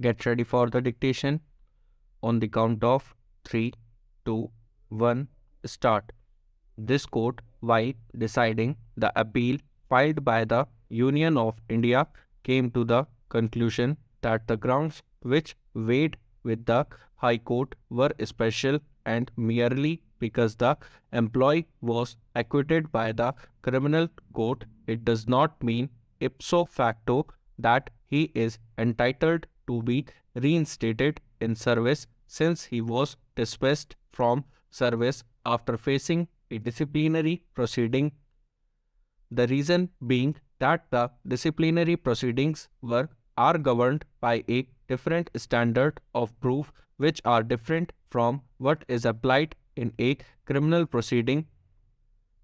Get ready for the dictation. On the count of 3, 2, 1, start. This court, while deciding the appeal filed by the Union of India, came to the conclusion that the grounds which weighed with the High Court were special, and merely because the employee was acquitted by the criminal court, it does not mean ipso facto that he is entitled to be reinstated in service, since he was dismissed from service after facing a disciplinary proceeding. The reason being that the disciplinary proceedings are governed by a different standard of proof, which are different from what is applied in a criminal proceeding.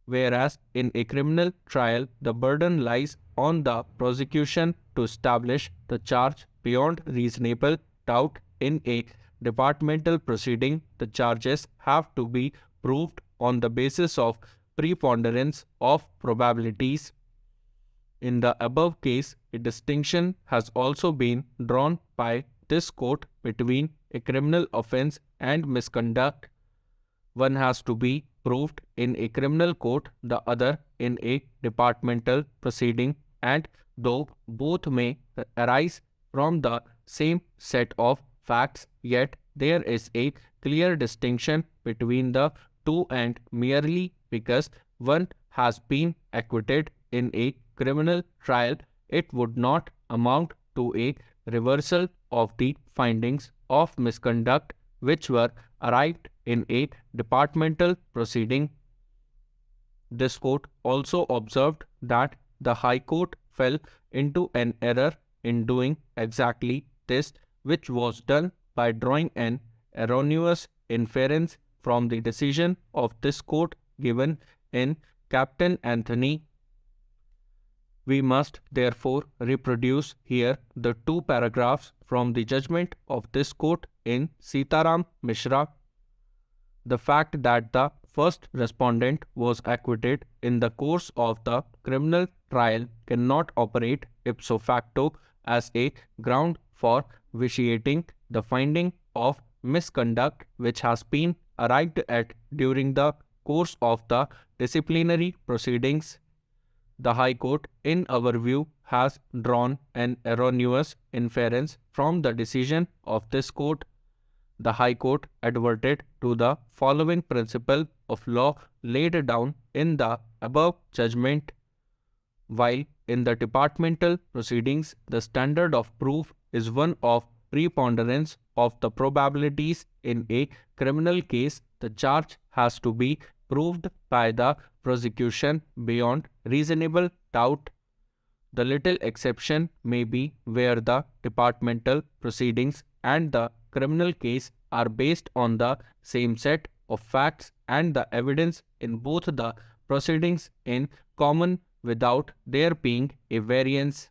Whereas in a criminal trial, the burden lies on the prosecution to establish the charge beyond reasonable doubt. In a departmental proceeding, the charges have to be proved on the basis of preponderance of probabilities. In the above case, a distinction has also been drawn by this court between a criminal offense and misconduct. One has to be proved in a criminal court, the other in a departmental proceeding, and though both may arise from the same set of facts, yet there is a clear distinction between the two, and merely because one has been acquitted in a criminal trial, it would not amount to a reversal of the findings of misconduct which were arrived in a departmental proceeding. This court also observed that the High Court fell into an error in doing exactly this, which was done by drawing an erroneous inference from the decision of this court given in Captain Anthony. We must therefore reproduce here the two paragraphs from the judgment of this court in Sitaram Mishra. The fact that the first respondent was acquitted in the course of the criminal trial cannot operate ipso facto as a ground for vitiating the finding of misconduct which has been arrived at during the course of the disciplinary proceedings. The High Court, in our view, has drawn an erroneous inference from the decision of this court. The High Court adverted to the following principle of law laid down in the above judgment. While in the departmental proceedings, the standard of proof is one of preponderance of the probabilities, in a criminal case, the charge has to be proved by the prosecution beyond reasonable doubt. The little exception may be where the departmental proceedings and the criminal case are based on the same set of facts and the evidence in both the proceedings in common without there being a variance.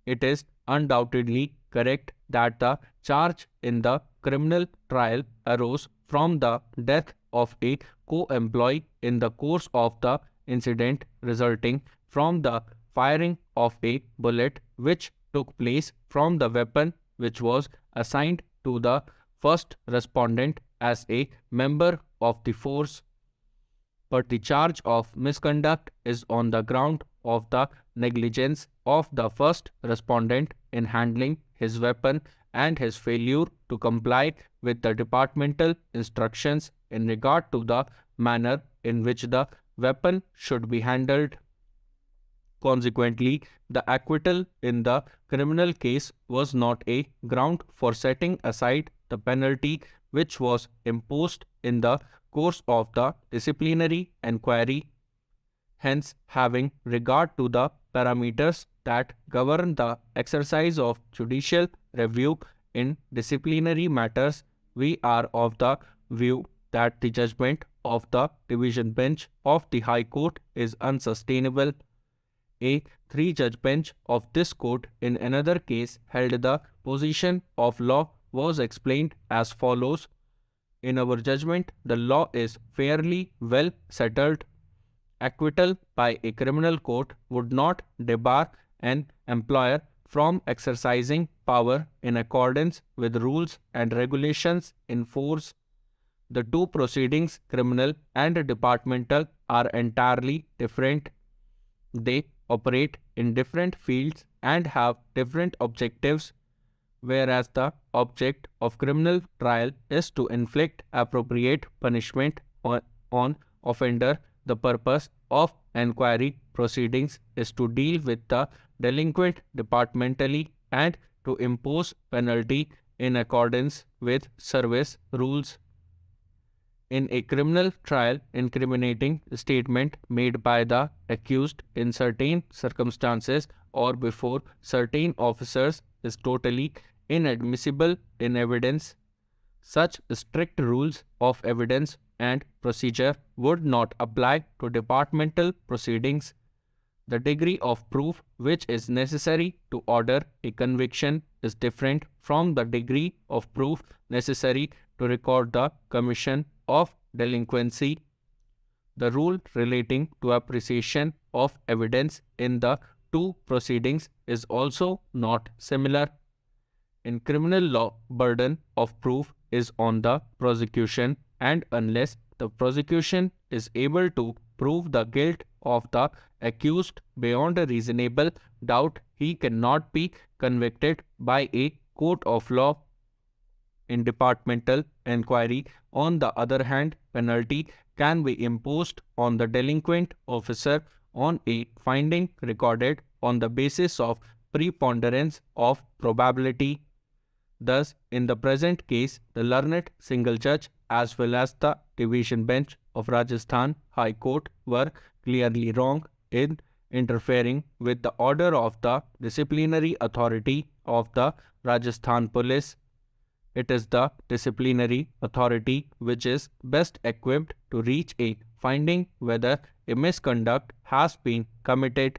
It is undoubtedly correct that the charge in the criminal trial arose from the death of a co-employee in the course of the incident resulting from the firing of a bullet which took place from the weapon which was assigned to the first respondent as a member of the force. But the charge of misconduct is on the ground of the negligence of the first respondent in handling his weapon and his failure to comply with the departmental instructions in regard to the manner in which the weapon should be handled. Consequently, the acquittal in the criminal case was not a ground for setting aside the penalty which was imposed in the course of the disciplinary enquiry. Hence, having regard to the parameters that govern the exercise of judicial review in disciplinary matters, we are of the view that the judgment of the division bench of the High Court is unsustainable. A three-judge bench of this court in another case held the position of law was explained as follows. In our judgment, the law is fairly well settled. Acquittal by a criminal court would not debar an employer from exercising power in accordance with rules and regulations in force. The two proceedings, criminal and departmental, are entirely different. They operate in different fields and have different objectives. Whereas the object of criminal trial is to inflict appropriate punishment on offender, the purpose of inquiry proceedings is to deal with the delinquent departmentally and to impose penalty in accordance with service rules. In a criminal trial, incriminating statement made by the accused in certain circumstances or before certain officers is totally inadmissible in evidence. Such strict rules of evidence and procedure would not apply to departmental proceedings. The degree of proof which is necessary to order a conviction is different from the degree of proof necessary to record the commission of delinquency. The rule relating to appreciation of evidence in the two proceedings is also not similar. In criminal law, burden of proof is on the prosecution, and unless the prosecution is able to prove the guilt of the accused beyond a reasonable doubt, he cannot be convicted by a court of law. In departmental inquiry, on the other hand, penalty can be imposed on the delinquent officer on a finding recorded on the basis of preponderance of probability. Thus, in the present case, the learned single judge as well as the division bench of Rajasthan High Court were clearly wrong in interfering with the order of the disciplinary authority of the Rajasthan Police. It is the disciplinary authority which is best equipped to reach a finding whether a misconduct has been committed.